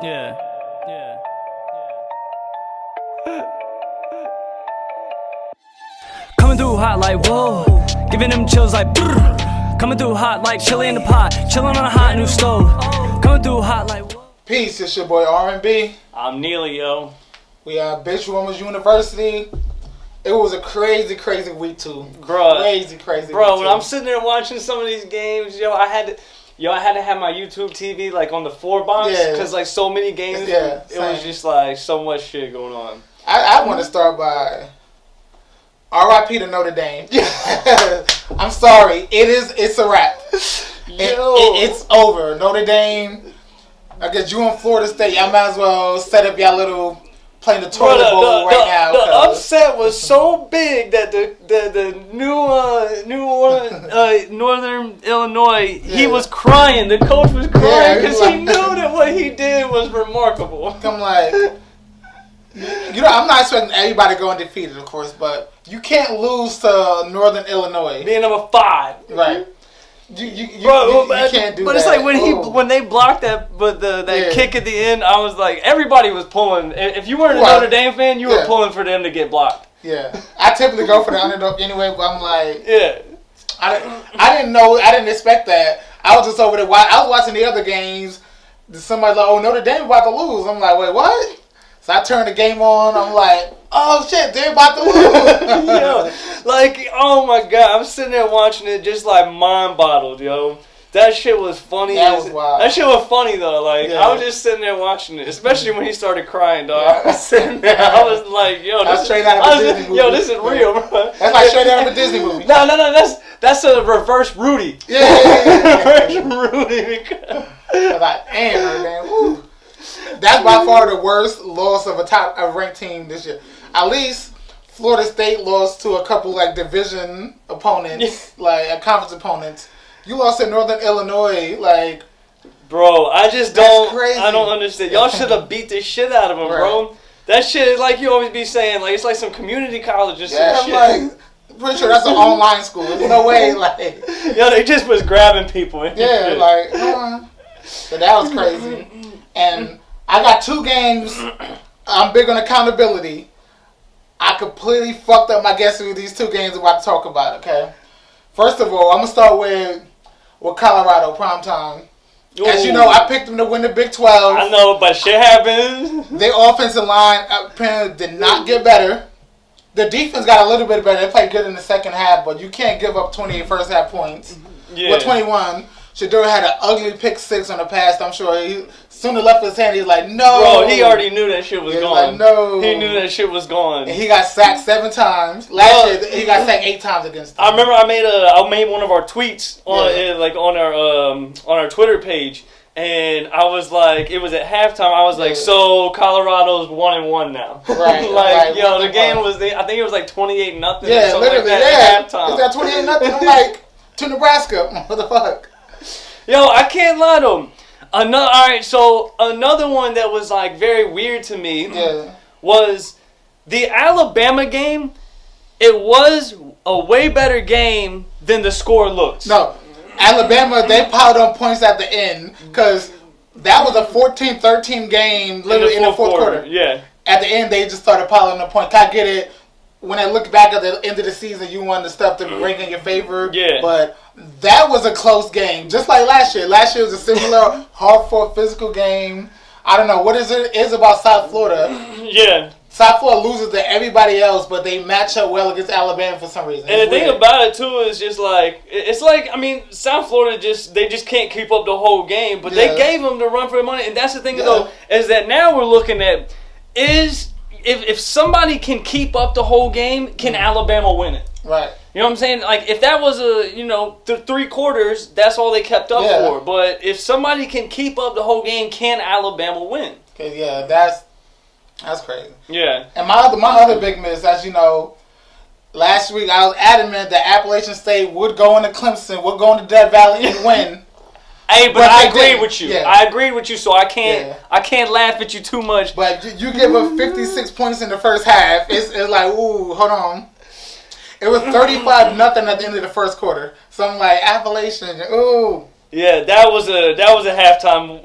Yeah. Coming through hot like whoa, giving them chills like brrr. Coming through hot like chili in the pot, chilling on a hot new stove. Coming through hot like whoa. Peace, it's your boy R&B. I'm Neely, yo. We are Bitch Women's University. It was a crazy week too. Bro, crazy bro, week when too. I'm sitting there watching some of these games, I had to have my YouTube TV like on the 4 box because like so many games, it was just like so much shit going on. I want to start by R.I.P. to Notre Dame. I'm sorry, it's a wrap. It's over. Notre Dame. I guess you in Florida State. Y'all might as well set up y'all little playing the toilet bowl right now. The upset was so big that the Northern Illinois, he was crying. The coach was crying because he knew that what he did was remarkable. I'm like, I'm not expecting everybody to go undefeated, of course, but you can't lose to Northern Illinois. Being number 5. Right. You can't do that. But it's like when they blocked that kick at the end, I was like, everybody was pulling. If you weren't a Notre Dame fan, you were pulling for them to get blocked. Yeah, I typically go for the underdog anyway, but I'm like, I didn't expect that. I was just over there. I was watching the other games. Somebody's like, "Oh, Notre Dame about to lose." I'm like, "Wait, what?" So I turned the game on. I'm like, "Oh shit, they're about to lose." Yo, like, oh my god, I'm sitting there watching it, just like mind bottled, yo. That shit was funny. That was wild. That shit was funny though. Like, I was just sitting there watching it, especially when he started crying, dog. I was sitting there. I was like, yo, that's straight out of a Disney movie. Yo, this is real, bro. That's like straight out of a Disney movie. No, that's a reverse Rudy. Yeah. Reverse Rudy. I was like, man, woo. That's by far the worst loss of a ranked team this year. At least Florida State lost to a couple like division opponents, like conference opponents. You lost to Northern Illinois, like. Bro, I just don't. Crazy. I don't understand. Y'all should have beat the shit out of them, bro. That shit is like you always be saying, like it's like some community college or some shit. I'm like, pretty sure that's an online school. There's no way, like. Yo, they just was grabbing people. Yeah, like. So that was crazy, and I got 2 games. I'm big on accountability. I completely fucked up my guess with these 2 games I'm about to talk about. Okay, first of all, I'm gonna start with Colorado primetime. As you know, I picked them to win the Big 12. I know, but shit happens. Their offensive line apparently did not get better. The defense got a little bit better. They played good in the second half, but you can't give up 28 first half points. Yeah. With 21. Shador had an ugly pick 6 on the pass. I'm sure he soon as left his hand, he was like, no. Bro, he already knew that shit was gone. Like, no. He knew that shit was gone. And he got sacked 7 times. Last year, he got sacked 8 times against them. I remember I made one of our tweets on our Twitter page. And I was like, it was at halftime. I was like, so Colorado's 1-1 now. Right. Like, yo, the game was, I think it was like 28-0. Yeah, literally. At halftime. It was at 28-0. I'm like, to Nebraska. What the fuck? Yo, I can't lie to him. Alright, so another one that was like very weird to me was the Alabama game. It was a way better game than the score looks. No. Alabama, they piled on points at the end because that was a 14-13 game literally in the fourth quarter. Yeah. At the end, they just started piling on points. I get it. When I look back at the end of the season, you want the stuff to rank in your favor. Yeah. But that was a close game, just like last year. Last year was a similar hard-fought physical game. I don't know. What is it is about South Florida? Yeah. South Florida loses to everybody else, but they match up well against Alabama for some reason. And the thing about it, too, is just like, it's like, I mean, South Florida they just can't keep up the whole game, but they gave them the run for the money. And that's the thing, though, is that now we're looking at, if somebody can keep up the whole game, can Alabama win it? Right. You know what I'm saying? Like, if that was the 3 quarters, that's all they kept up for. But if somebody can keep up the whole game, can Alabama win? Okay, that's crazy. Yeah. And my other big miss, as you know, last week I was adamant that Appalachian State would go into Clemson, would go into Death Valley and win. Hey, but I agree with you. Yeah. I agree with you, so I can't laugh at you too much. But you give up 56 points in the first half. It's like, ooh, hold on. It was 35-0 at the end of the first quarter. So I'm like, Appalachian, ooh. Yeah, that was a halftime.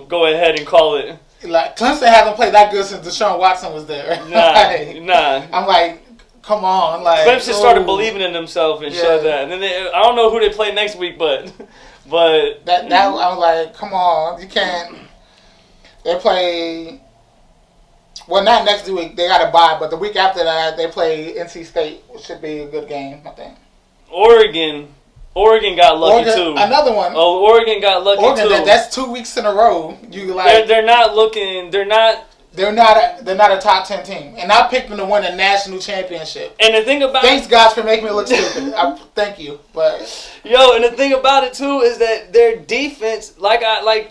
Go ahead and call it. Like Clemson hasn't played that good since Deshaun Watson was there. Nah. I'm like, come on, like Clemson started believing in themselves and showed that. And then I don't know who they play next week, but that I'm like, come on, you can't. They play. Well, not next week. They got a bye, but the week after that, they play NC State, which should be a good game, I think. Oregon got lucky too. Another one. Oh, Oregon got lucky too. That's 2 weeks in a row. You like they're not looking. They're not a top 10 team, and I picked them to win a national championship. And the thing about thanks God for making me look stupid. Thank you, but and the thing about it too is that their defense, like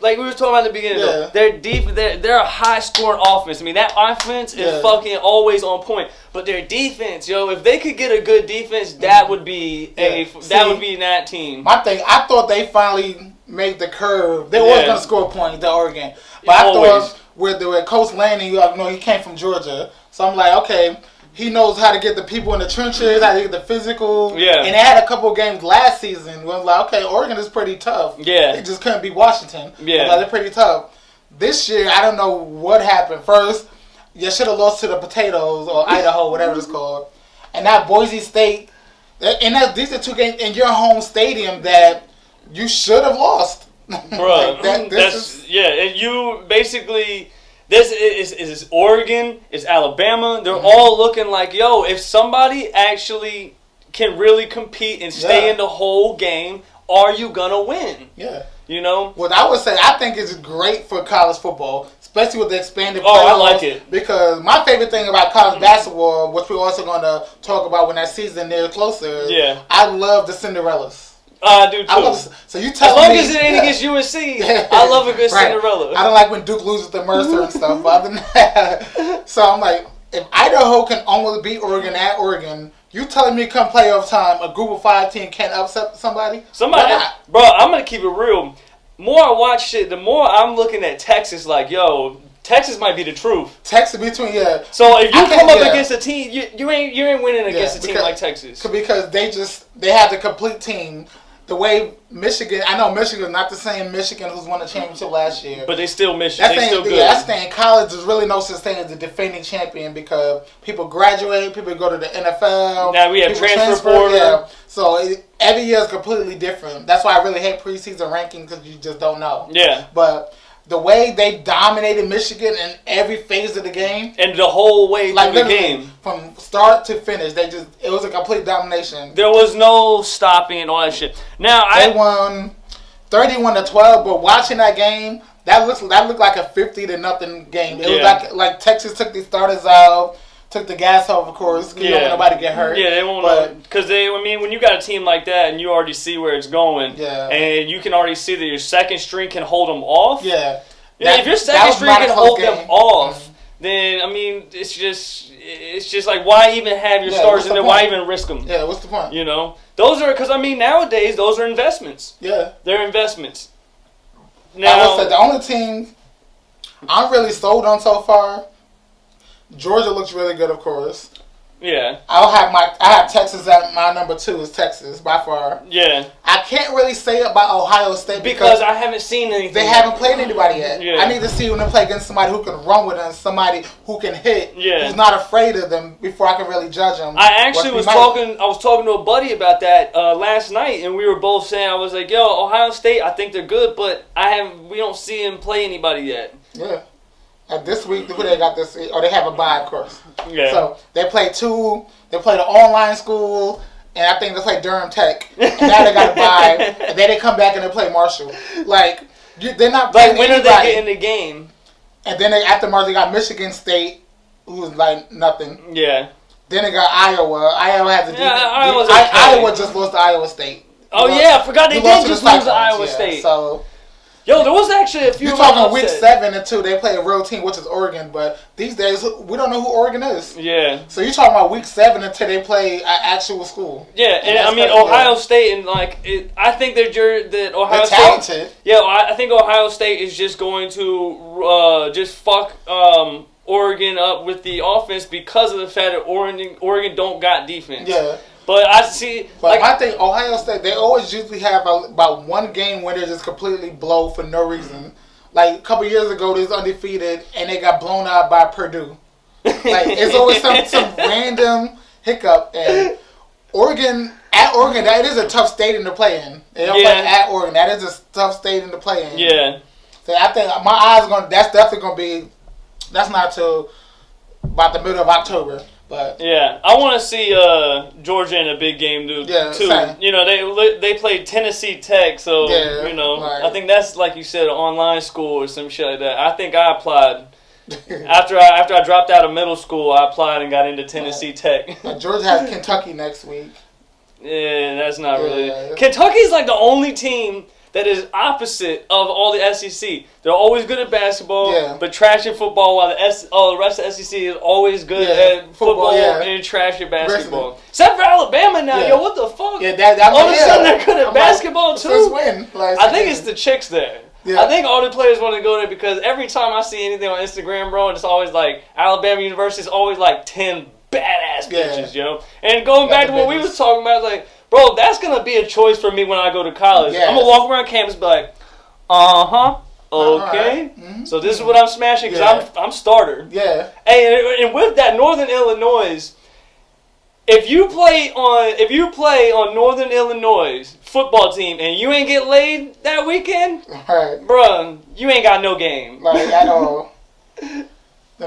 we were talking about at the beginning, their defense, they're a high scoring offense. I mean that offense is fucking always on point, but their defense, if they could get a good defense, that would be would be that team. My thing, I thought they finally made the curve. They were gonna score points, the Oregon, but I thought. With Coach Lanning, he came from Georgia. So I'm like, okay, he knows how to get the people in the trenches, how to get the physical. Yeah. And they had a couple of games last season where I'm like, okay, Oregon is pretty tough. Yeah. They just couldn't beat Washington. Yeah. Like, they're pretty tough. This year, I don't know what happened. First, you should have lost to the Potatoes or Idaho, whatever it's called. And now Boise State. And these are two games in your home stadium that you should have lost. Bro, and you basically this is Oregon, it's Alabama. They're all looking like, if somebody actually can really compete and stay in the whole game, are you gonna win? Yeah. What I would say, I think it's great for college football, especially with the expanded playoffs. Oh, I like it. Because my favorite thing about college basketball, which we're also going to talk about when that season nears closer, I love the Cinderellas. I do too. So you tell me, as long me, as it ain't against USC, I love a good Cinderella. I don't like when Duke loses to Mercer and stuff. But other than that, so I'm like, if Idaho can almost beat Oregon at Oregon, you telling me come playoff time, a group of 5 team can't upset somebody? Bro, I'm gonna keep it real. More I watch shit, the more I'm looking at Texas. Like, Texas might be the truth. Texas between So if you come up against a team, you ain't winning against a team like Texas. Because they have the complete team. The way Michigan, I know Michigan is not the same Michigan who's won the championship last year. But they still Michigan. They still good. That's saying college, there's really no such thing as the defending champion because people graduate, people go to the NFL. Now we have transfer portal. Yeah. So every year is completely different. That's why I really hate preseason ranking because you just don't know. Yeah. But the way they dominated Michigan in every phase of the game. And the whole way through the game. From start to finish, it was a complete domination. There was no stopping and all that shit. Now they won 31-12, but watching that game, that looked like a 50-0 game. It was like Texas took the starters out, took the gas off, of course, because you don't want nobody to get hurt. Yeah, they won't. Because when you got a team like that and you already see where it's going, and you can already see that your second string can hold them off. Yeah. If your second string can hold them off, then it's just like, why even have your stars in there? Why even risk them? Yeah, what's the point? Those are because nowadays those are investments. Yeah, they're investments. Now, I would say the only team I'm really sold on so far. Georgia looks really good, of course. Yeah. I have Texas at my number 2 is Texas by far. Yeah. I can't really say about Ohio State because I haven't seen anything. They haven't played anybody yet. Yeah. I need to see when they play against somebody who can run with them, somebody who can hit, who's not afraid of them before I can really judge them. I actually was talking to a buddy about that last night, and we were both saying, I was like, Ohio State, I think they're good, but we don't see them play anybody yet. Yeah. This week, who they got this week? Oh, they have a bye, of course. Yeah. So they play the online school, and I think they play Durham Tech. And now they got a bye, and then they come back and they play Marshall. Like, they're not playing when anybody. are they getting the game? And then after Marshall, they got Michigan State, who's like nothing. Yeah. Then they got Iowa. Iowa has a defense. Iowa just lost to Iowa State. I forgot they did just lose to Iowa State. So... there was actually a few. You're talking week 7 and 2. They play a real team, which is Oregon. But these days, we don't know who Oregon is. Yeah. So you're talking about week 7 until they play an actual school. Yeah, and Ohio State and I think that Ohio State. Talented. Yeah, I think Ohio State is just going to just fuck Oregon up with the offense because of the fact that Oregon don't got defense. Yeah. But I see. But I think Ohio State, they always usually have about one game where they just completely blow for no reason. Like a couple years ago, they was undefeated and they got blown out by Purdue. Like it's always some random hiccup. And Oregon, that is a tough stadium to play in. They don't play at Oregon. That is a tough stadium to play in. Yeah. So I think my eyes are that's definitely gonna be. That's not till about the middle of October. But yeah, I want to see Georgia in a big game too. Same. You know, they played Tennessee Tech, so you know, I think that's like you said, an online school or some shit like that. I think I applied after I dropped out of middle school. I applied and got into Tennessee Tech. Georgia has Kentucky next week. Yeah, that's not really. Kentucky's like the only team that is opposite of all the SEC. They're always good at basketball, but trash at football, while the rest of the SEC is always good at football and trash at basketball. Except for Alabama now. Yo, what the fuck? Yeah, all of a sudden they're good at basketball too? Since when? I think it's the chicks there. Yeah. I think all the players want to go there because every time I see anything on Instagram, bro, it's always like Alabama University is always like 10 badass bitches, yo. And going back to what we was talking about, like, bro, that's going to be a choice for me when I go to college. I'm going to walk around campus and be like, okay. Right. Mm-hmm. So this is what I'm smashing because I'm starter. Yeah. Hey, and with that, Northern Illinois, if you play on Northern Illinois football team and you ain't get laid that weekend, bro, you ain't got no game. Like, at all. And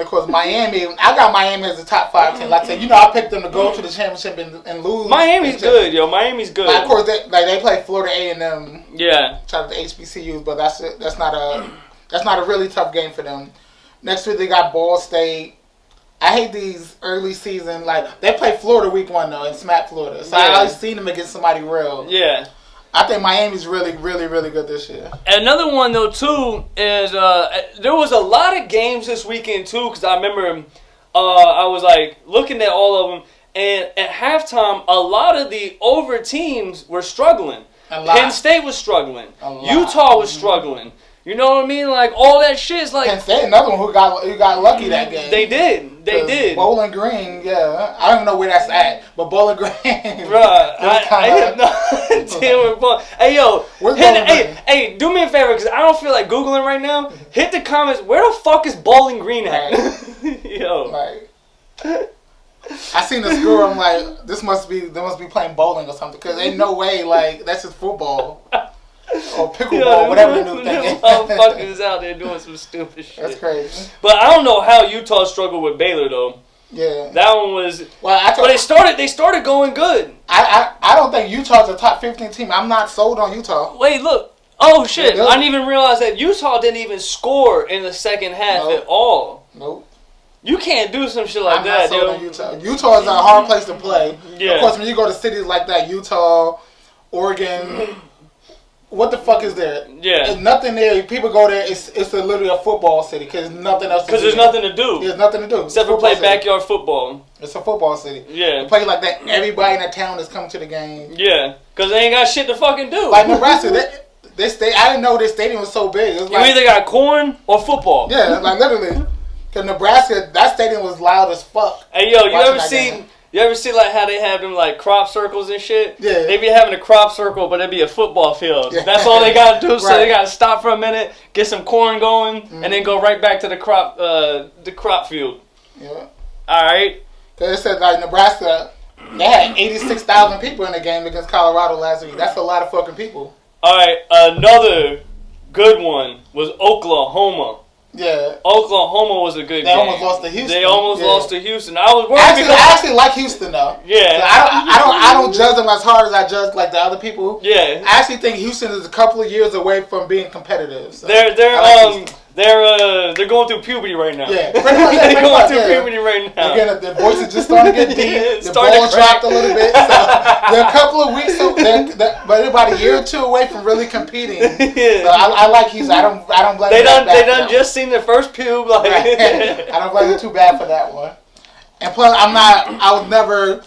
of course, Miami. I got Miami as a top 5 team. Like I said, I picked them to go to the championship and lose. Miami's good, yo. Miami's good. Like, of course, they play Florida A&M. Yeah. Shout out to HBCUs, but that's not a really tough game for them. Next week they got Ball State. I hate these early season. Like they play Florida week 1 though and smack Florida. So I always seen them against somebody real. Yeah. I think Miami's really, really, really good this year. Another one, though, too, is there was a lot of games this weekend, too, because I remember I was, like, looking at all of them, and at halftime, a lot of the over teams were struggling. Penn State was struggling. Utah was struggling. You know what I mean? Like, all that shit is like... Penn State, another one who got lucky that game. They did. Bowling Green, I don't even know where that's at, but Bowling Green. Bruh, I have no idea where Bowling... Hey, yo, hey, do me a favor, because I don't feel like Googling right now. Hit the comments, where the fuck is Bowling Green at? Yo. Like, I seen the score, I'm like, they must be playing bowling or something, because ain't no way, like, that's just football. Or pickleball, whatever the new thing is. Motherfuckers out there doing some stupid shit. That's crazy. But I don't know how Utah struggled with Baylor though. Yeah. That one was. Well, but they started going good. I don't think Utah's a top 15 team. I'm not sold on Utah. Wait, look. Oh shit! I didn't even realize that Utah didn't even score in the second half at all. Nope. You can't do some shit like that, dude. I'm not sold on Utah. Utah is a hard place to play. Yeah. Of course, when you go to cities like that, Utah, Oregon. What the fuck is there? Yeah. There's nothing there. People go there. It's literally a football city because there's nothing else to do. Because there's nothing to do. There's nothing to do. Except for play backyard football. It's a football city. Yeah. You play like that. Everybody in the town is coming to the game. Yeah. Because they ain't got shit to fucking do. Like Nebraska, I didn't know this stadium was so big. It was you either got corn or football. Yeah, like literally. Because Nebraska, that stadium was loud as fuck. Hey, yo, you ever seen... You ever see like how they have them like crop circles and shit? Yeah. They be having a crop circle, but it'd be a football field. Yeah. That's all they gotta do. Right. So they gotta stop for a minute, get some corn going, and then go right back to the crop field. Yeah. All right. Cause it said like Nebraska, they had 86,000 people in the game against Colorado last week. That's a lot of fucking people. All right. Another good one was Oklahoma. Yeah. Oklahoma was a good game. They almost lost to Houston. They almost lost to Houston. I was worried I actually like Houston though. Yeah. So I don't judge them as hard as I judge like the other people. Yeah. I actually think Houston is a couple of years away from being competitive. So they're going through puberty right now. Yeah. They're going through puberty right now. Again, their voices just starting to get deep. The ball dropped a little bit. So they're a couple of weeks, but they're about a year or two away from really competing. So I like Houston. I don't blame them. They done just seen their first pube. Like. Right. I don't blame them too bad for that one. And plus, I was never,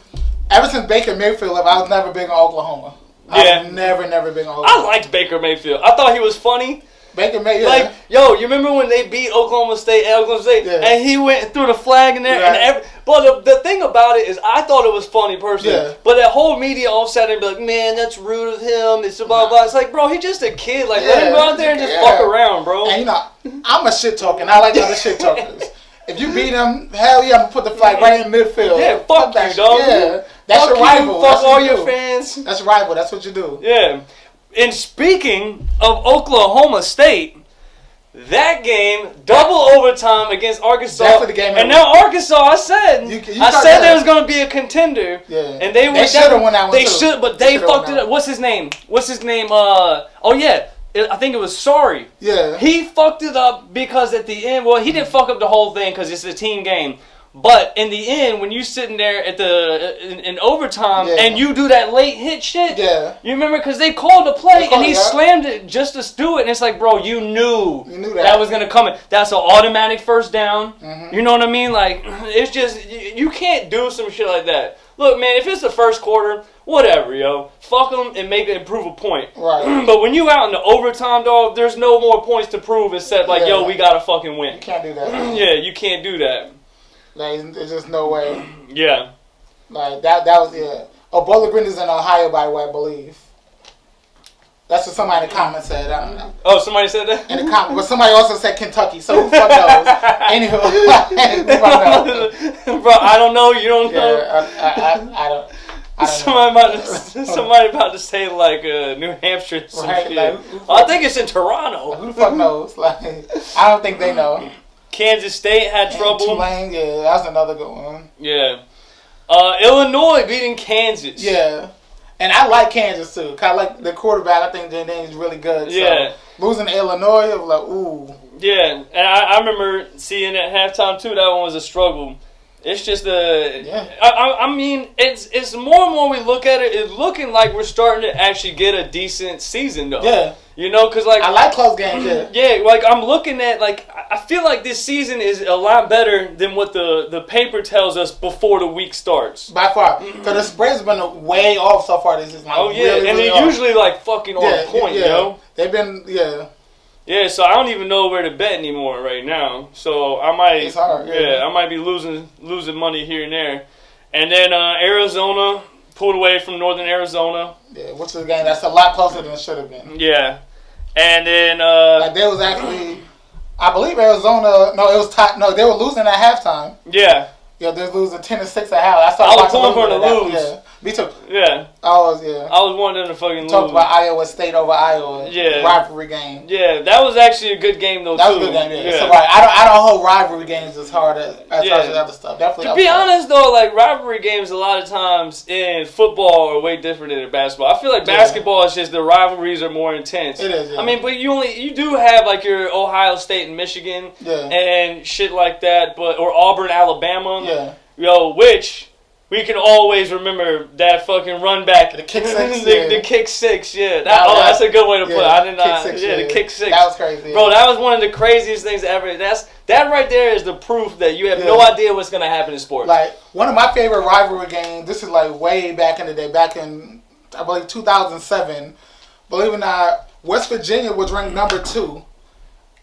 ever since Baker Mayfield left, I was never big on Oklahoma. I was never big on Oklahoma. I liked Baker Mayfield. I thought he was funny. Baker Mayfield. Like, yo, you remember when they beat Oklahoma State at Oklahoma State, and he went through the flag in there, but the thing about it is, I thought it was funny personally. Yeah. But that whole media all sat and be like, man, that's rude of him. It's blah blah. It's like, bro, he's just a kid. Like, let him go out there and just fuck around, bro. And you know, I'm a shit talker. I like other shit talkers. If you beat him, hell yeah, I'm gonna put the flag right in midfield. Yeah, fuck you, dog. Yeah, that's your rival. Fuck all your fans. That's your rival. That's what you do. Yeah. And speaking of Oklahoma State, that game, double overtime against Arkansas. Definitely the game. And now Arkansas, I said there was going to be a contender. Yeah. And they should have won that one. They should, but they fucked it up. What's his name? Oh yeah. I think it was Sorry. Yeah. He fucked it up because at the end, well, he didn't fuck up the whole thing because it's a team game. But in the end, when you sitting there at in overtime and you do that late hit shit, you remember because they called the play and he slammed it just to do it, and it's like, bro, you knew that was gonna come in. That's an automatic first down. Mm-hmm. You know what I mean? Like, it's just you can't do some shit like that. Look, man, if it's the first quarter, whatever, yo, fuck them and improve a point. Right. But when you out in the overtime, dog, there's no more points to prove except like, yo, we gotta fucking win. You can't do that. Yeah, you can't do that. Like, there's just no way. Yeah. Like, that was, Oh, Bowling Green is in Ohio, by the way, I believe. That's what somebody in the comments said. I don't know. Oh, somebody said that? In the comments. But somebody also said Kentucky, so who fuck knows? Anywho. Bro, I don't know. You don't know? I don't Somebody about to say, like, New Hampshire or some shit. Like, I think it's in Toronto. Who the fuck knows? Like, I don't think they know. Kansas State had trouble. Tulane, that's another good one. Yeah. Illinois beating Kansas. Yeah. And I like Kansas, too. Cause I like the quarterback. I think J.D. is really good. Yeah. So, losing to Illinois, I was like, ooh. Yeah. And I remember seeing at halftime, too, that one was a struggle. It's just I mean, it's more and more we look at it, it's looking like we're starting to actually get a decent season, though. Yeah. You know, because, like... I like close games, yeah. Yeah, like, I'm looking at, like... I feel like this season is a lot better than what the paper tells us before the week starts. By far. Because the spread's been way off so far this season. Like, oh, yeah. Really, and really they're usually, like, fucking on point, yo. They've been, Yeah, so I don't even know where to bet anymore right now. So I might... It's hard, I might be losing money here and there. And then Arizona pulled away from Northern Arizona. Yeah, which is a game that's a lot closer than it should have been. Yeah. And then... like, there was actually... I believe Arizona... No, it was tied. No, they were losing at halftime. Yeah. Yeah, they're losing 10-6 at half. I was pulling for them to lose. Yeah. Me too. Yeah. I was wanting them to fucking lose. Talk about Iowa State over Iowa. Yeah. Rivalry game. Yeah, that was actually a good game, though, That was a good game, yeah. So, right, I don't hold rivalry games as hard as other stuff. Definitely. To be honest, though, like, rivalry games a lot of times in football are way different than in basketball. I feel like basketball is just the rivalries are more intense. It is, yeah. I mean, but you do have, like, your Ohio State and Michigan and shit like that, or Auburn, Alabama. Yeah. Yo, which we can always remember that fucking run back. The kick six. the kick six, yeah. That's a good way to put it. I did not. The kick six. That was crazy. Bro, that was one of the craziest things ever. That right there is the proof that you have no idea what's going to happen in sports. Like, one of my favorite rivalry games, this is like way back in the day, back in, I believe, 2007. Believe it or not, West Virginia was ranked number 2.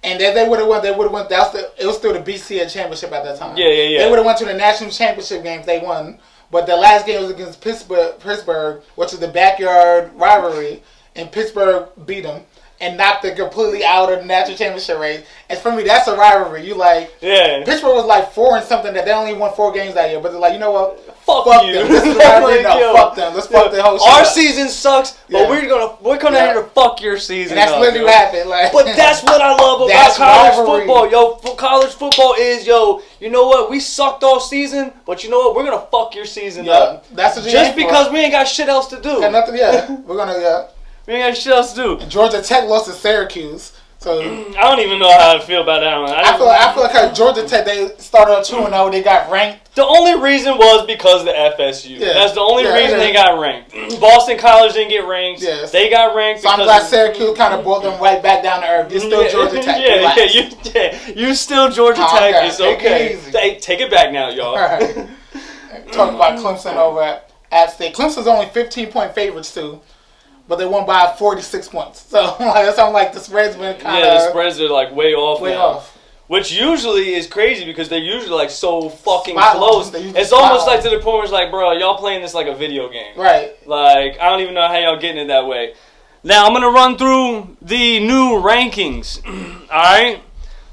And they would have won. It was still the BCA championship at that time. Yeah. They would have went to the national championship games. They won, but the last game was against Pittsburgh, which is the backyard rivalry, and Pittsburgh beat them and knocked them completely out of the national championship race. And for me, that's a rivalry. You like, Pittsburgh was like 4 and something that they only won 4 games that year, but they're like, you know what? Fuck you. Them. This is rivalry. No, fuck them. Let's fuck the whole shit. Our season sucks, but we're gonna here to fuck your season. And that's literally what happened. Like, but that's what I love about college football, yo. College football is, you know what? We sucked all season, but you know what? We're gonna fuck your season up. That's what just because we ain't got shit else to do. Got nothing. We're gonna we ain't got shit else to do. And Georgia Tech lost to Syracuse. So I don't even know how I feel about that one. I feel like Georgia Tech, they started out 2-0. They got ranked. The only reason was because of the FSU. Yeah. That's the only reason they got ranked. Boston College didn't get ranked. Yes. They got ranked. So I'm glad Syracuse kind of brought them right back down to earth. You're still Georgia Tech. You still Georgia Tech. It's okay. Take it back now, y'all. All right. Talk about Clemson over at App State. Clemson's only 15-point favorites too. but they won by 46 points. So that's how the spread's been kind of... Yeah, the spreads are like way off Way now. off. Which usually is crazy because they're usually like so fucking Spot close. on. It's almost like to the point where it's like, bro, y'all playing this like a video game. Right. Like, I don't even know how y'all getting it that way. Now, I'm going to run through the new rankings. Alright?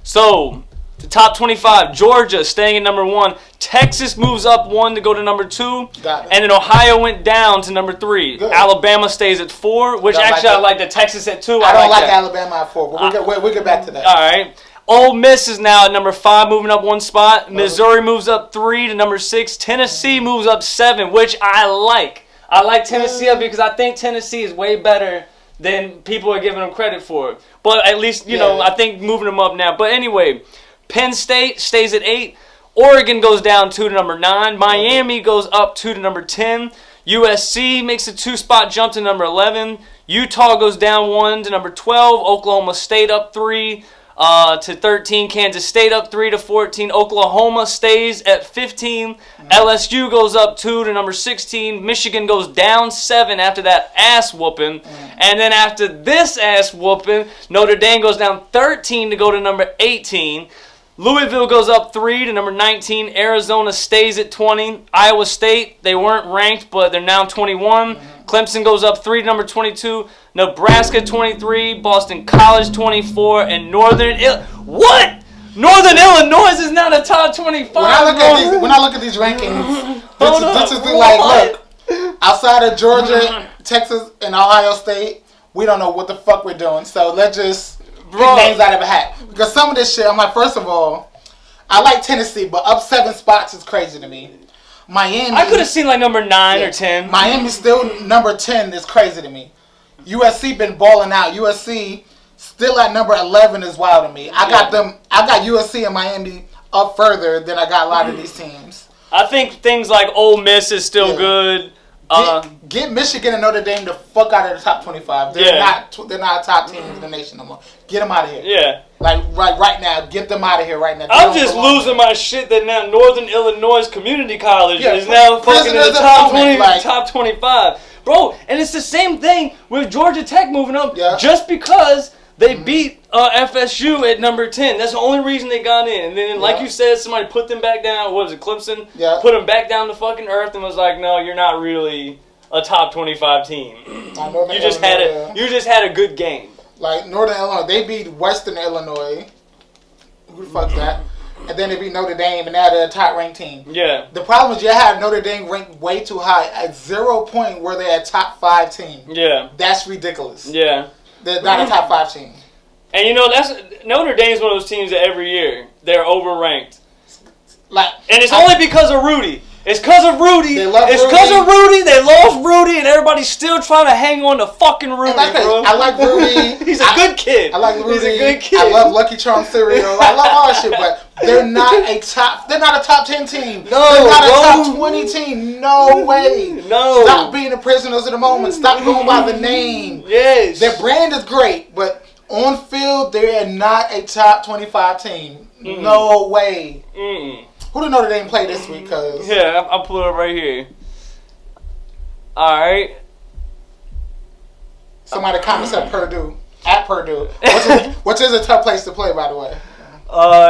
So, the top 25, Georgia staying at number 1. Texas moves up 1 to go to number 2. Got it. And then Ohio went down to number 3. Good. Alabama stays at 4, which actually I like the Texas at 2. I don't like Alabama at 4, but we'll get back to that. Alright. Ole Miss is now at number 5, moving up 1 spot. Missouri moves up 3 to number 6. Tennessee moves up 7, which I like. I like Tennessee up because I think Tennessee is way better than people are giving them credit for. But at least, you know, I think moving them up now. But anyway, Penn State stays at 8. Oregon goes down 2 to number 9. Miami goes up 2 to number 10. USC makes a 2-spot jump to number 11. Utah goes down 1 to number 12. Oklahoma State up 3 to 13. Kansas State up 3 to 14. Oklahoma stays at 15. LSU goes up 2 to number 16. Michigan goes down 7 after that ass whooping. And then after this ass whooping, Notre Dame goes down 13 to go to number 18. Louisville goes up 3 to number 19. Arizona stays at 20. Iowa State, they weren't ranked, but they're now 21. Clemson goes up 3 to number 22. Nebraska 23. Boston College 24. And Northern Illinois is now the top 25. When I look at these rankings, this is the look. Outside of Georgia, Texas, and Ohio State, we don't know what the fuck we're doing. So let's just pick names out of a hat. Because some of this shit, I'm like, first of all, I like Tennessee, but up 7 spots is crazy to me. Miami, I could have seen like number 9 or 10. Miami still number 10 is crazy to me. USC been balling out. USC still at number 11 is wild to me. I got USC and Miami up further than I got a lot of these teams. I think things like Ole Miss is still good. Get Michigan and Notre Dame the fuck out of the top 25. They're not a top team in the nation no more. Get them out of here. Yeah. Like right now, get them out of here right now. I'm just losing my shit that now Northern Illinois Community College is now fucking in the top 20, top 25. Bro, and it's the same thing with Georgia Tech moving up just because they beat FSU at number 10. That's the only reason they got in. And then, like you said, somebody put them back down. What was it, Clemson? Yeah. Put them back down to fucking earth and was like, no, you're not really a top 25 team. You just had a good game. Like Northern Illinois, they beat Western Illinois. Who the fuck's that? And then they beat Notre Dame, and now they're a top-ranked team. Yeah. The problem is you had Notre Dame ranked way too high. At 0 point where they're a top 5 team. Yeah. That's ridiculous. Yeah. They're not a top 5 team. And you know, Notre Dame's one of those teams that every year they're overranked. And it's only because of Rudy. It's because of Rudy. It's because of Rudy. They lost Rudy, and everybody's still trying to hang on to fucking Rudy, bro. I like Rudy. He's a good kid. I like Rudy. He's a good kid. I love Lucky Charms cereal. I love all that shit, but they're not a top 10 team. No, they're not a top 20 team. No way. No. Stop being the prisoners of the moment. Stop going by the name. Yes. Their brand is great, but on field, they're not a top 25 team. No way. Who did Notre Dame play this week? Yeah, I'll pull it up right here. All right. Somebody comments at Purdue. At Purdue. Which is a tough place to play, by the way.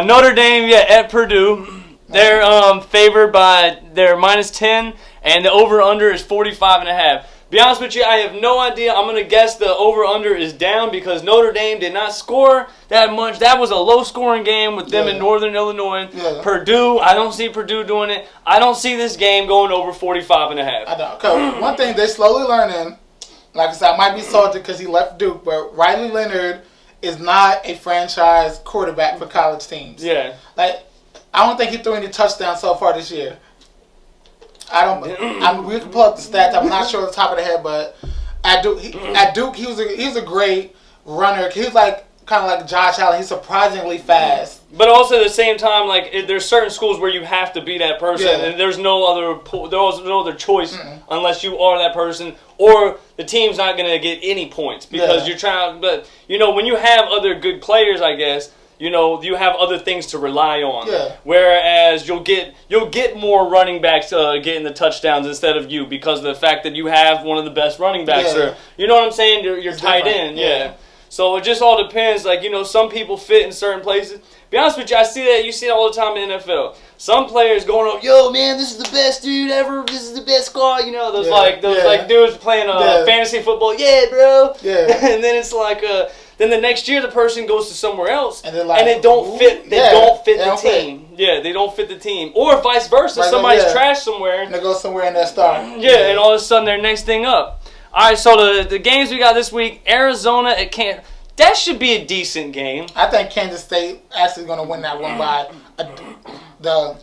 Notre Dame, at Purdue. They're favored by their -10, and the over-under is 45.5. Be honest with you, I have no idea. I'm going to guess the over-under is down because Notre Dame did not score that much. That was a low-scoring game with them in Northern Illinois. Yeah. Purdue, I don't see Purdue doing it. I don't see this game going over 45.5. I don't. Cause one thing they're slowly learning, like I said, I might be salty because he left Duke, but Riley Leonard is not a franchise quarterback for college teams. Yeah. Like, I don't think he threw any touchdowns so far this year. We can pull up the stats. I'm not sure off the top of the head, but at Duke, he was a great runner. He was kind of like Josh Allen. He's surprisingly fast. But also at the same time, there's certain schools where you have to be that person, and there's no other choice unless you are that person, or the team's not going to get any points because you're trying. But when you have other good players, I guess you have other things to rely on. Yeah. Whereas you'll get more running backs getting the touchdowns instead of you because of the fact that you have one of the best running backs. Yeah. Or you know what I'm saying? You're tight end. Yeah. So it just all depends. Like, some people fit in certain places. Be honest with you, I see that. You see it all the time in the NFL. Some players going up, yo, man, this is the best dude ever. This is the best squad. Those dudes playing fantasy football. Yeah, bro. Yeah. And then it's like, then the next year the person goes to somewhere else, and it don't fit. They don't fit the team. Yeah, they don't fit the team, or vice versa. Somebody's trash somewhere, and they go somewhere in that star. Yeah, and all of a sudden they're next thing up. All right, so the games we got this week: Arizona at Kansas. That should be a decent game. I think Kansas State actually going to win that one by the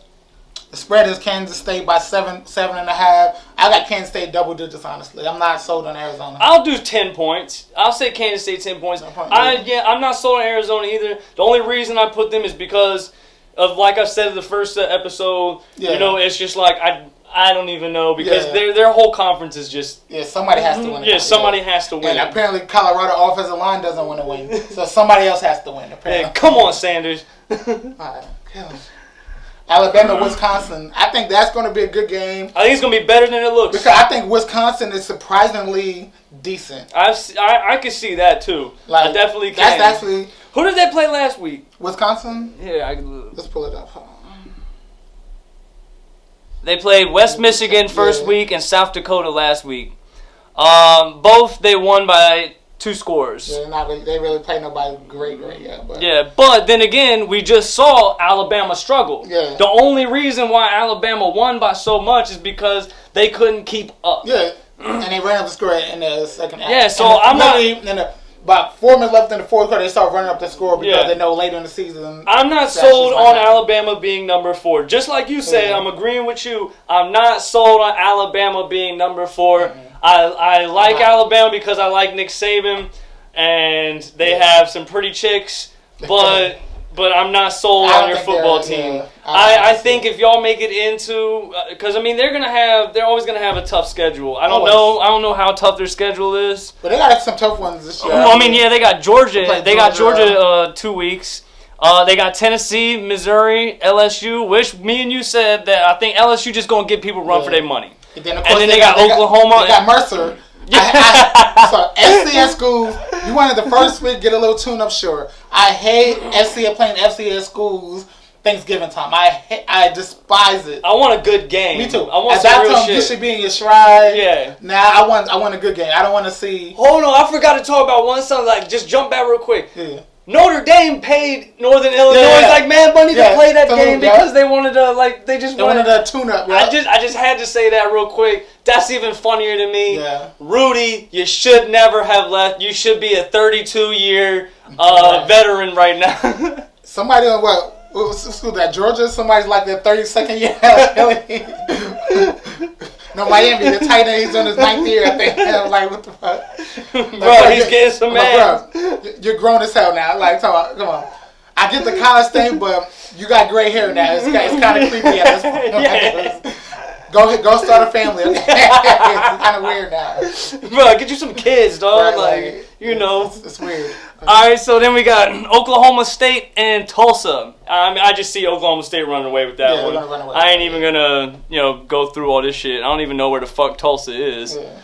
spread is Kansas State by 7.5. I got Kansas State double digits. Honestly, I'm not sold on Arizona. I'll do 10 points. I'll say Kansas State 10 points. I'm not sold on Arizona either. The only reason I put them is because of, like I said in the first episode. Yeah. It's just like I don't even know because their whole conference is just... Yeah, somebody has to win. Yeah, somebody has to win. And apparently Colorado offensive line doesn't want to win. So somebody else has to win, apparently. Hey, come on, Sanders. All right, Alabama, Wisconsin. I think that's going to be a good game. I think it's going to be better than it looks. Because I think Wisconsin is surprisingly decent. I can see that, too. I definitely can. That's actually... Who did they play last week? Wisconsin? Yeah, let's pull it up. They played West Michigan first week and South Dakota last week. Both they won by 2 scores. Yeah, they really played nobody great yet. But. Yeah, but then again, we just saw Alabama struggle. Yeah. The only reason why Alabama won by so much is because they couldn't keep up. Yeah, and they ran up the score in the second half. Yeah, so I'm not... About 4 minutes left in the fourth quarter, they start running up the score because they know later in the season. I'm not sold on Alabama being number 4. Just like you said, I'm agreeing with you. I'm not sold on Alabama being number 4. Mm-hmm. I like Alabama because I like Nick Saban, and they have some pretty chicks, but I'm not sold on your football team. Yeah, I think if y'all make it into, because they're always gonna have a tough schedule. I don't know how tough their schedule is. But they got some tough ones this year. They got Georgia. They got Georgia 2 weeks. They got Tennessee, Missouri, LSU. Which me and you said that I think LSU just gonna give people run for their money. And then they got Oklahoma. They got Mercer. So FCS schools, you wanted the first week get a little tune-up, sure. I hate playing FCS schools Thanksgiving time. I despise it. I want a good game. Me too. I want At some that real time, shit. you should be in your stride. Yeah. Now I want a good game. I don't want to see. Hold on, I forgot to talk about one something. Like, just jump back real quick. Yeah. Notre Dame paid Northern Illinois like mad money to play that game because they wanted to they wanted a tune-up. Yeah. I just had to say that real quick. That's even funnier to me. Yeah. Rudy, you should never have left. You should be a 32-year veteran right now. Somebody what school that Georgia? Somebody's like their 32nd year. No, Miami, the tight end, he's on his 9th year, I think. I'm like, what the fuck? Bro, he's getting some man. Bro, you're grown as hell now. Like, come on. I get the college thing, but you got gray hair now. It's kind of creepy at this point. Yeah. Go start a family. Okay? It's kind of weird now. Bro, get you some kids, dog. Right, It's weird. All right, so then we got Oklahoma State and Tulsa. I just see Oklahoma State running away with that one. Run away. I ain't even gonna, go through all this shit. I don't even know where the fuck Tulsa is. Yeah.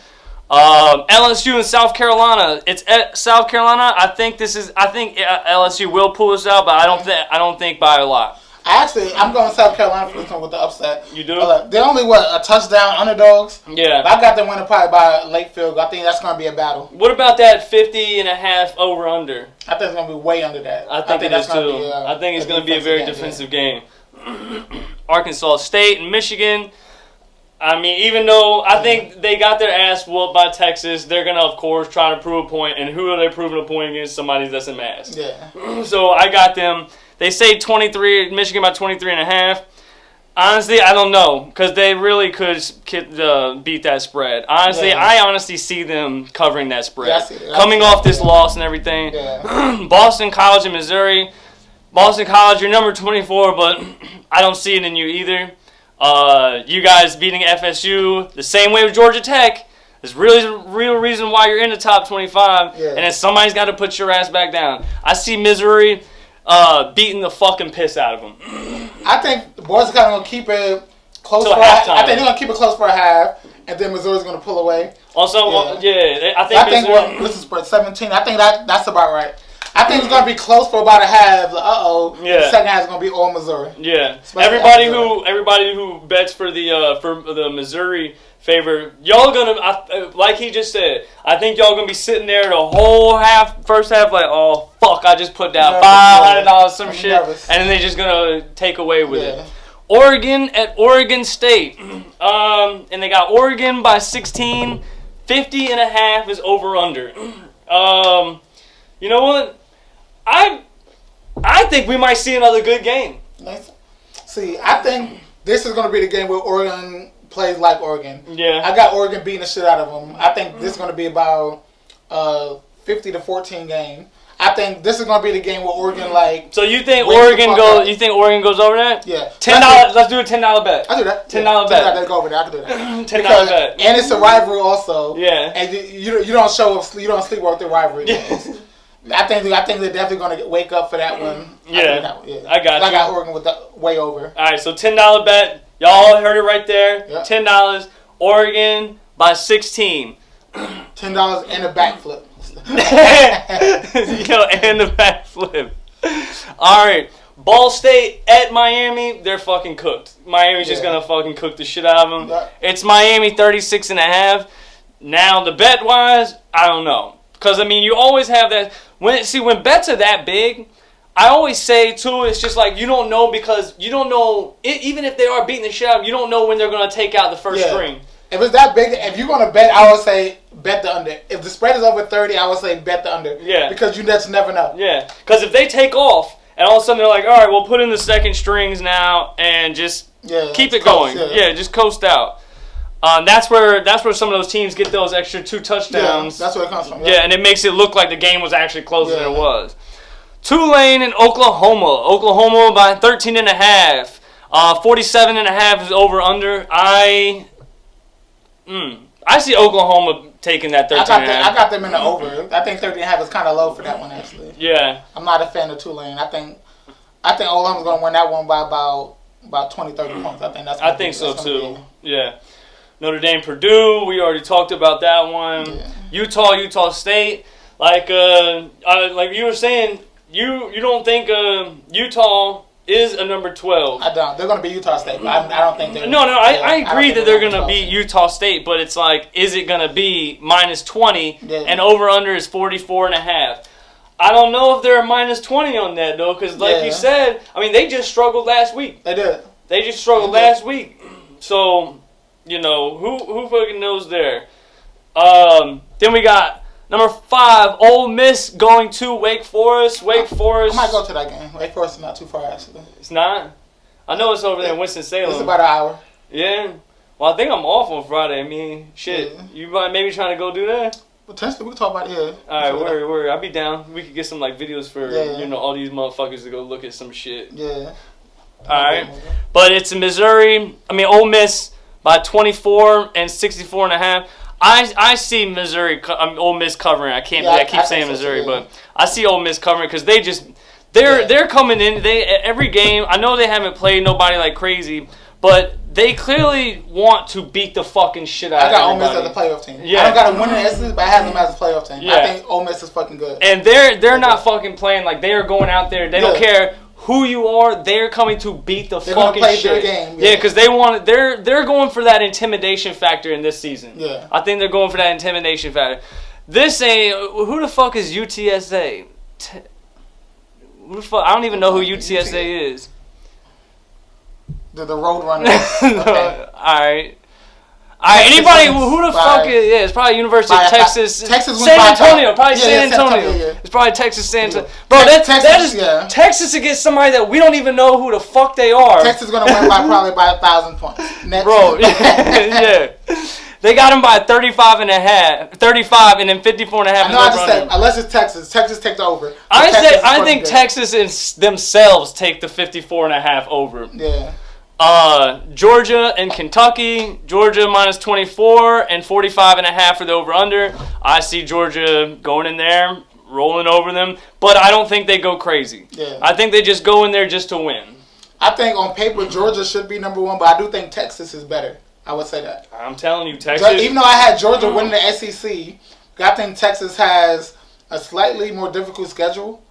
LSU and South Carolina. It's at South Carolina. I think LSU will pull this out, but I don't think by a lot. I'm going South Carolina for this one with the upset. You do? They're only, a touchdown underdogs? Yeah. But I got them winning probably by a late field goal. I think that's going to be a battle. What about that 50.5 over-under? I think it's going to be way under that. I think it is, too. I think it's going to be a very defensive game. Arkansas State and Michigan. Even though I think they got their ass whooped by Texas, they're going to, of course, try to prove a point. And who are they proving a point against? Somebody that's a mask. Yeah. So I got them. They say Michigan by 23.5. Honestly, I don't know because they really could beat that spread. Honestly, I honestly see them covering that spread. Coming off this loss and everything. Yeah. Boston College and Missouri. Boston College, you're number 24, but I don't see it in you either. You guys beating FSU the same way with Georgia Tech. There's really real reason why you're in the top 25, and then somebody's got to put your ass back down. I see Missouri. beating the fucking piss out of them. I think the boys are kind of going to keep it close for halftime. I think they're going to keep it close for a half, and then Missouri's going to pull away. Also, I think this is spread 17. I think that's about right. I think it's going to be close for about a half. Yeah. The second half is going to be all Missouri. Yeah. Everybody who bets for the Missouri favor, y'all gonna like he just said. I think y'all gonna be sitting there the whole first half, like, oh fuck, I just put down $500 some shit, nervous. And then they just gonna take away with it. Oregon at Oregon State, and they got Oregon by 16. 50.5 is over under. You know what? I think we might see another good game. See, I think this is gonna be the game where Oregon plays like Oregon. Yeah. I got Oregon beating the shit out of them. I think this is going to be about 50-14 game. I think this is going to be the game where Oregon So you think Oregon goes? You think Oregon goes over that? Yeah. $10. Let's do a $10 bet. I do that. $10 bet. Let's go over there. I can do that. $10 bet. And it's a rivalry also. Yeah. And you don't show up. You don't sleepwalk the rivalry games. I think they're definitely going to wake up for that one. Yeah. I got you. I got Oregon with the way over. All right. So $10 bet. Y'all heard it right there. Yep. $10. Oregon by 16. $10 and a backflip. And the backflip. All right. Ball State at Miami. They're fucking cooked. Miami's just going to fucking cook the shit out of them. Yeah. It's Miami 36.5. Now, the bet-wise, I don't know. Because, I mean, you always have that. When bets are that big, I always say, too, it's just like you don't know because you don't know, even if they are beating the shit out of you, don't know when they're going to take out the first string. If it's that big, if you're going to bet, I would say bet the under. If the spread is over 30, I would say bet the under. Yeah. Because you just never know. Yeah. Because if they take off and all of a sudden they're like, all right, we'll put in the second strings now and just keep it going. Yeah, just coast out. That's where some of those teams get those extra 2 touchdowns. Yeah, that's where it comes from. Yeah, and it makes it look like the game was actually closer than it was. Tulane and Oklahoma. Oklahoma by 13.5. 47.5 is over under. I see Oklahoma taking that 13.5. I got them in the over. I think 13.5 is kind of low for that one actually. Yeah. I'm not a fan of Tulane. I think Oklahoma's going to win that one by about 20, 30 points. I think so too. Yeah. Notre Dame, Purdue. We already talked about that one. Yeah. Utah State. Like you were saying. You don't think Utah is a number 12? I don't. They're going to be Utah State, but I don't think they're... No, I agree that they're going to beat Utah State, but it's like, is it going to be minus 20 and over-under is 44.5? I don't know if they're a minus 20 on that, though, because like you said, I mean, they just struggled last week. They did. They just struggled last week. So, who fucking knows there? Then we got... Number 5, Ole Miss going to Wake Forest. Wake Forest. I might go to that game. Wake Forest is not too far, actually. It's not? I know it's over there in Winston-Salem. It's about an hour. Yeah. Well, I think I'm off on Friday. I mean, shit. Yeah. You might maybe trying to go do that? Potentially. We can talk about it here. All right, word. I'll be down. We could get some videos for, all these motherfuckers to go look at some shit. Yeah. All right. But it's in Missouri. Ole Miss by 24 and 64.5. I see Ole Miss covering. I keep saying Missouri, but I see Ole Miss covering because they're coming in. Every game. I know they haven't played nobody like crazy, but they clearly want to beat the fucking shit out of everybody. I got Ole Miss as a playoff team. Yeah. I don't got a winning essence, but I have them as a playoff team. Yeah. I think Ole Miss is fucking good. And they're not fucking playing like they are going out there. They don't care who you are. They're coming to beat the fucking play shit. Their game. Yeah, because they're going for that intimidation factor in this season. Yeah. I think they're going for that intimidation factor. This ain't... Who the fuck is UTSA? Who the fuck? I don't even know who UTSA is. They're the road runners. Okay. All right. Anybody who the fuck is? Yeah, it's probably University of Texas. San Antonio. Probably San Antonio. It's probably Texas San Antonio. Bro, Texas against somebody that we don't even know who the fuck they are. Texas is gonna win probably by 1,000 points. Bro, yeah. They got them by 35 and then 54 and a half. I know. I just said unless it's Texas take the over. I think Texas themselves take the 54 and a half over. Yeah. Georgia and Kentucky. Georgia minus 24 and 45.5 for the over-under. I see Georgia going in there, rolling over them. But I don't think they go crazy. Yeah. I think they just go in there just to win. I think on paper Georgia should be number 1, but I do think Texas is better. I would say that. I'm telling you, Texas. Even though I had Georgia winning the SEC, I think Texas has a slightly more difficult schedule.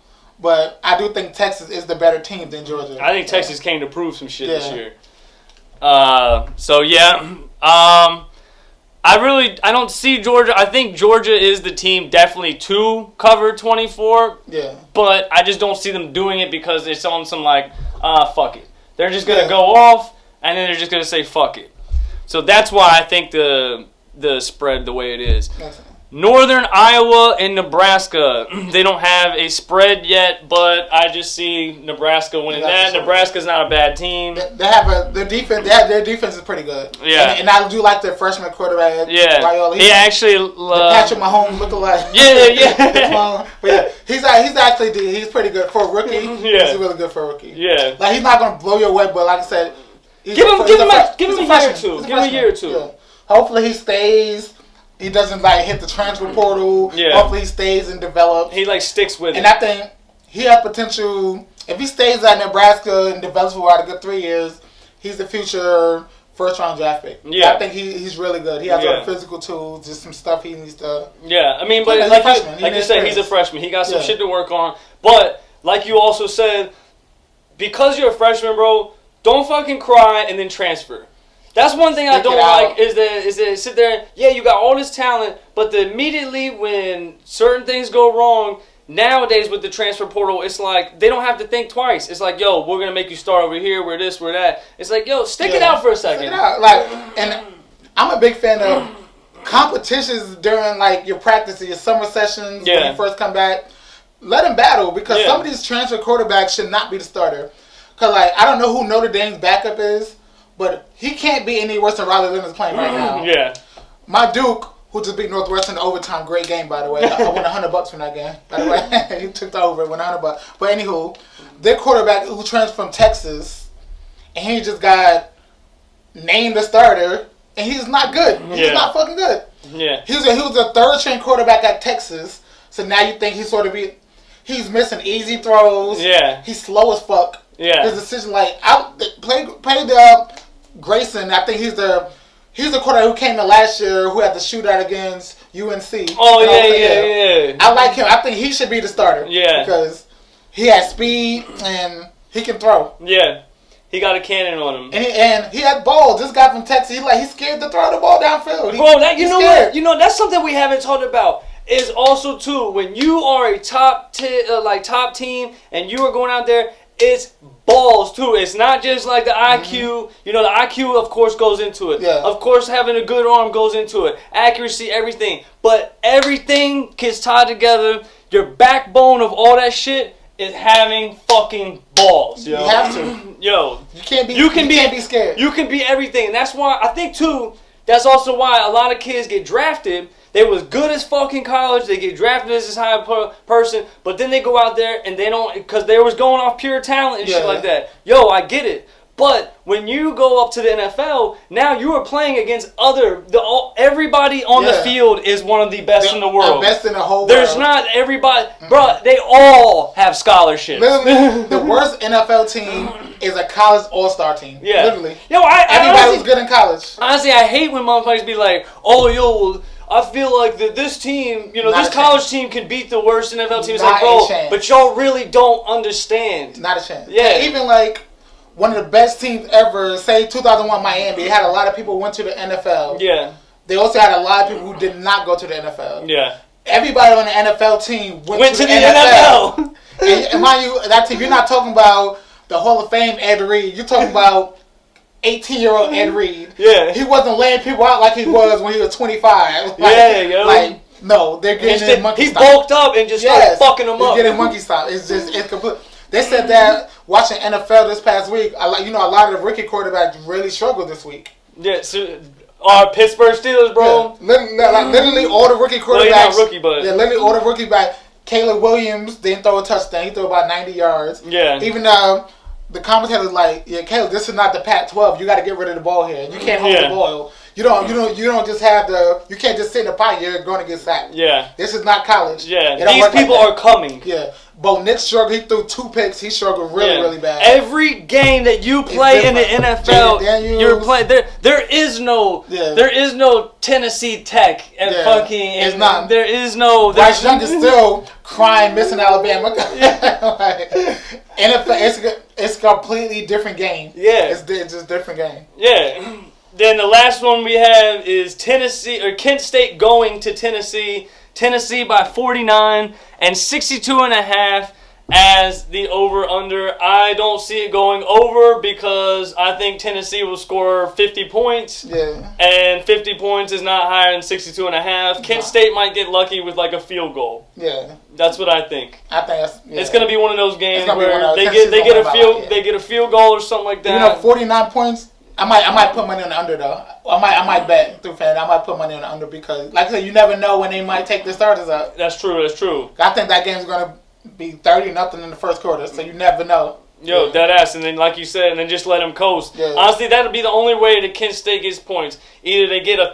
But I do think Texas is the better team than Georgia. I think Texas came to prove some shit this year. I don't see Georgia. I think Georgia is the team definitely to cover 24. Yeah. But I just don't see them doing it because it's on some fuck it. They're just gonna go off and then they're just gonna say fuck it. So that's why I think the spread the way it is. Northern Iowa and Nebraska, they don't have a spread yet, but I just see Nebraska winning that. Nebraska's not a bad team. They have their defense. Their defense is pretty good. Yeah, and I do like their freshman quarterback. Yeah, he actually Patrick Mahomes lookalike. Yeah. But yeah, he's pretty good for a rookie. Yeah, he's really good for a rookie. Yeah, like he's not gonna blow your way, but like I said, give him a year or two. Give him a year or two. Yeah. Hopefully he stays. He doesn't hit the transfer portal. Yeah. Hopefully he stays and develops. He sticks with it. And I think he has potential. If he stays at Nebraska and develops for a good 3 years, he's the future first-round draft pick. Yeah. I think he's really good. He has all the physical tools, just some stuff he needs to. Yeah, I mean, but like you said, he's a freshman. He got some shit to work on. But like you also said, because you're a freshman, bro, don't fucking cry and then transfer. That's one thing I don't like is that sit there. Yeah, you got all this talent, but immediately when certain things go wrong, nowadays with the transfer portal, it's like they don't have to think twice. It's like, yo, we're gonna make you start over here, we're this, we're that. It's like, yo, stick it out for a second. Stick it out. And I'm a big fan of competitions during your practices, your summer sessions when you first come back. Let them battle because some of these transfer quarterbacks should not be the starter. Cause I don't know who Notre Dame's backup is. But he can't be any worse than Riley Leonard's playing right now. Yeah. My Duke, who just beat Northwestern in overtime, great game, by the way. I won $100 from that game, by the way. He took the over, won $100. But anywho, their quarterback who transferred from Texas, and he just got named the starter, and he's not good. He's not fucking good. Yeah. He was a third-string quarterback at Texas, so now you think he's missing easy throws. Yeah. He's slow as fuck. Yeah. His decision, played Grayson. I think he's the quarterback who came in last year who had the shootout against UNC. Oh, yeah. I like him. I think he should be the starter. Yeah. Because he has speed and he can throw. Yeah. He got a cannon on him. And he had balls. This guy from Texas, he's scared to throw the ball downfield. You know what? You know, that's something we haven't talked about. Is also, too, when you are a top team and you are going out there, it's balls, too. It's not just the IQ. You know, the IQ, of course, goes into it. Yeah. Of course, having a good arm goes into it. Accuracy, everything. But everything gets tied together. Your backbone of all that shit is having fucking balls, yo. You have to. Yo. You can't be scared. You can be everything. And that's why, I think, too, that's also why a lot of kids get drafted. They was good as fucking college. They get drafted as this high person, but then they go out there and they don't, because they was going off pure talent and shit like that. Yo, I get it. But when you go up to the NFL, now you are playing against everybody on the field is one of the best in the world. The best in the whole world. There's not everybody, bro. They all have scholarships. Literally, the worst NFL team is a college all-star team. Yeah, literally. Yo, everybody was good in college. Honestly, I hate when motherfuckers be like, "Oh, yo." I feel like that this team, this college team can beat the worst NFL team. It's like, bro, but y'all really don't understand. Not a chance. Yeah. Even one of the best teams ever, say 2001 Miami, it had a lot of people who went to the NFL. Yeah. They also had a lot of people who did not go to the NFL. Yeah. Everybody on the NFL team went to the NFL. and mind you, that team, you're not talking about the Hall of Fame Ed Reed. You're talking about 18-year-old Ed Reed. Yeah. He wasn't laying people out like he was when he was 25. No, they're getting monkey stop. He bulked up and just started fucking them up. They're getting monkey stop. It's complete. They said that watching NFL this past week, a lot of the rookie quarterbacks really struggled this week. Yeah, so Pittsburgh Steelers, bro. Yeah, literally all the rookie quarterbacks. Well, he's not rookie, but literally all the rookie back. Caleb Williams didn't throw a touchdown. He threw about 90 yards. Yeah. Even the commentator's like, yeah, Caleb, this is not the Pac-12. You got to get rid of the ball here. You can't hold the ball. You don't just have you can't just sit in the pocket. You're going to get sacked. Yeah. This is not college. Yeah. These people are coming. Yeah. Bo Nix struggled. He threw 2 picks. He struggled really bad. Every game that you play in the NFL, you're playing. There is no Tennessee Tech and fucking. It's not. There is no. Bryce Young is still crying, missing Alabama. Like, NFL, it's a completely different game. Yeah. It's just a different game. Yeah. Then the last one we have is Kent State going to Tennessee. Tennessee by 49 and 62.5 as the over-under. I don't see it going over because I think Tennessee will score 50 points. Yeah. And 50 points is not higher than 62.5. Kent State might get lucky with like a field goal. Yeah. That's what I think. I think it's going to be one of those games where they get a field goal or something like that. 49 points. I might put money on the under though. I might bet through fan. I might put money on the under because, like I said, you never know when they might take the starters out. That's true. I think that game's gonna be 30-0 in the first quarter, so you never know. Yo, dead ass, and then like you said, and then just let them coast. Yeah. Honestly, that'll be the only way that Kent State gets points. Either they get a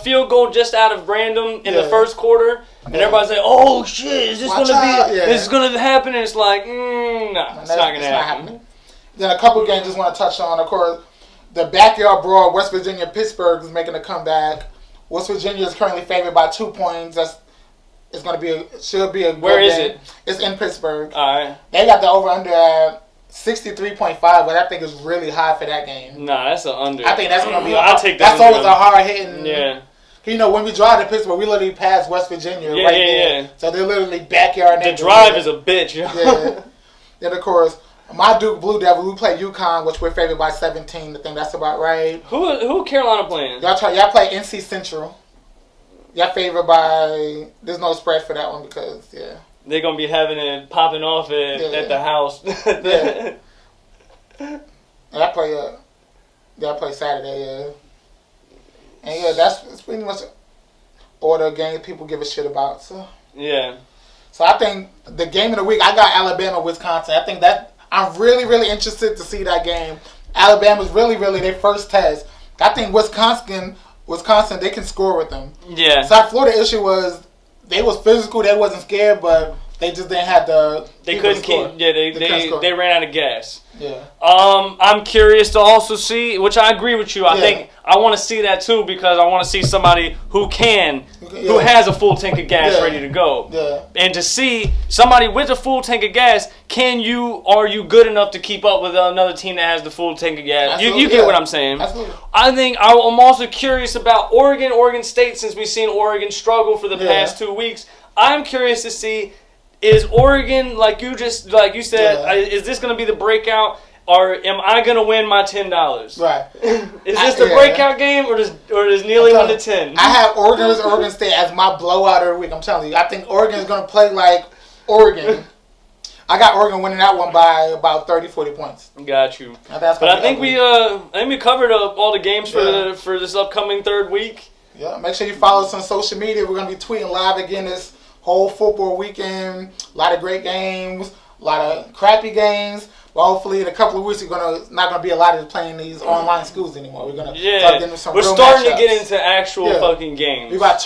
field goal just out of random in the first quarter, and everybody's like, "Oh shit, is this This is gonna happen?" And it's like, nah, it's not gonna happen. Then a couple games just want to touch on, of course. The backyard brawl, West Virginia, Pittsburgh is making a comeback. West Virginia is currently favored by 2 points. Should be a good Where is game. it? It's in Pittsburgh. All right. They got the over under at 63.5, but I think it's really high for that game. Nah, that's an under. I think that's gonna be. I'll take that. That's always a hard hitting. Yeah. You know, when we drive to Pittsburgh, we literally pass West Virginia right there. Yeah. So they're literally backyard. The drive is a bitch. Yeah. Then of course. My Duke Blue Devils, we play UConn, which we're favored by 17. I think that's about right. Who Carolina playing? Y'all play NC Central. Y'all favored by... There's no spread for that one because, they're going to be having it popping off at the house. Y'all play Saturday, And that's pretty much all the games people give a shit about. So. Yeah. So I think the game of the week, I got Alabama, Wisconsin. I think that... I'm really, really interested to see that game. Alabama's really, really their first test. I think Wisconsin, they can score with them. Yeah. South Florida issue was they was physical, they wasn't scared, but they just didn't have the. They couldn't keep. Yeah, they ran out of gas. Yeah. I'm curious to also see, which I agree with you. I think I want to see that too because I want to see somebody who has a full tank of gas ready to go. Yeah. And to see somebody with a full tank of gas, are you good enough to keep up with another team that has the full tank of gas? You get what I'm saying? Absolutely. I think I'm also curious about Oregon State since we've seen Oregon struggle for the past 2 weeks. I'm curious to see. Is Oregon, like you said, is this going to be the breakout, or am I going to win my $10? Right. Is this the breakout game, or does Neely win the 10? I have Oregon State as my blowout of the week. I'm telling you, I think Oregon is going to play like Oregon. I got Oregon winning that one by about 30, 40 points. Got you. I think we covered up all the games for this upcoming third week. Yeah. Make sure you follow us on social media. We're going to be tweeting live again this whole football weekend. A lot of great games, a lot of crappy games. But hopefully in a couple of weeks not gonna be a lot of playing these online schools anymore. We're gonna start getting some. We're starting to get into actual fucking games. We're about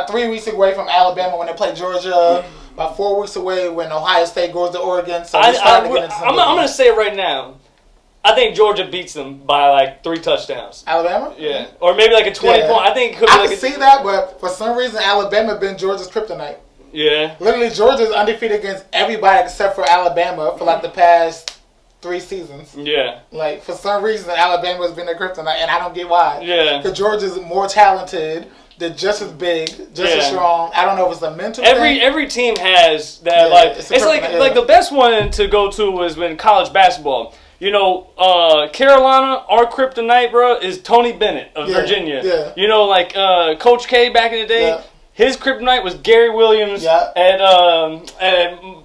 3 weeks away from Alabama when they play Georgia. About 4 weeks away when Ohio State goes to Oregon. So I'm gonna say it right now. I think Georgia beats them by like 3 touchdowns. Alabama? Yeah. Or maybe like a 20 point. I think it could be I can see that, but for some reason Alabama been Georgia's kryptonite. Yeah. Literally, Georgia's undefeated against everybody except for Alabama for like the past 3 seasons. Yeah. Like, for some reason, Alabama's been their kryptonite, and I don't get why. Yeah. Because Georgia's more talented. They're just as big, just as strong. I don't know if it's a mental thing. Every team has that. It's like the best one to go to was when college basketball. You know, Carolina, our kryptonite, bro, is Tony Bennett of Virginia. Yeah. You know, like Coach K back in the day, his kryptonite was Gary Williams at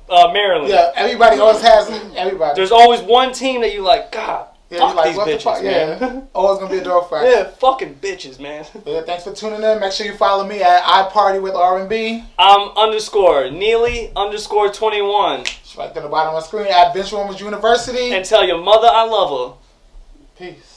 Maryland. Yeah, everybody always has everybody. There's always one team that you like, God, fuck like, these bitches, man. Always going to be a dog fight. Yeah, fucking bitches, man. Yeah, thanks for tuning in. Make sure you follow me at iPartyWithR&B. I'm _Neely_21. It's right there at the bottom of the screen at Benchwarmers University. And tell your mother I love her. Peace.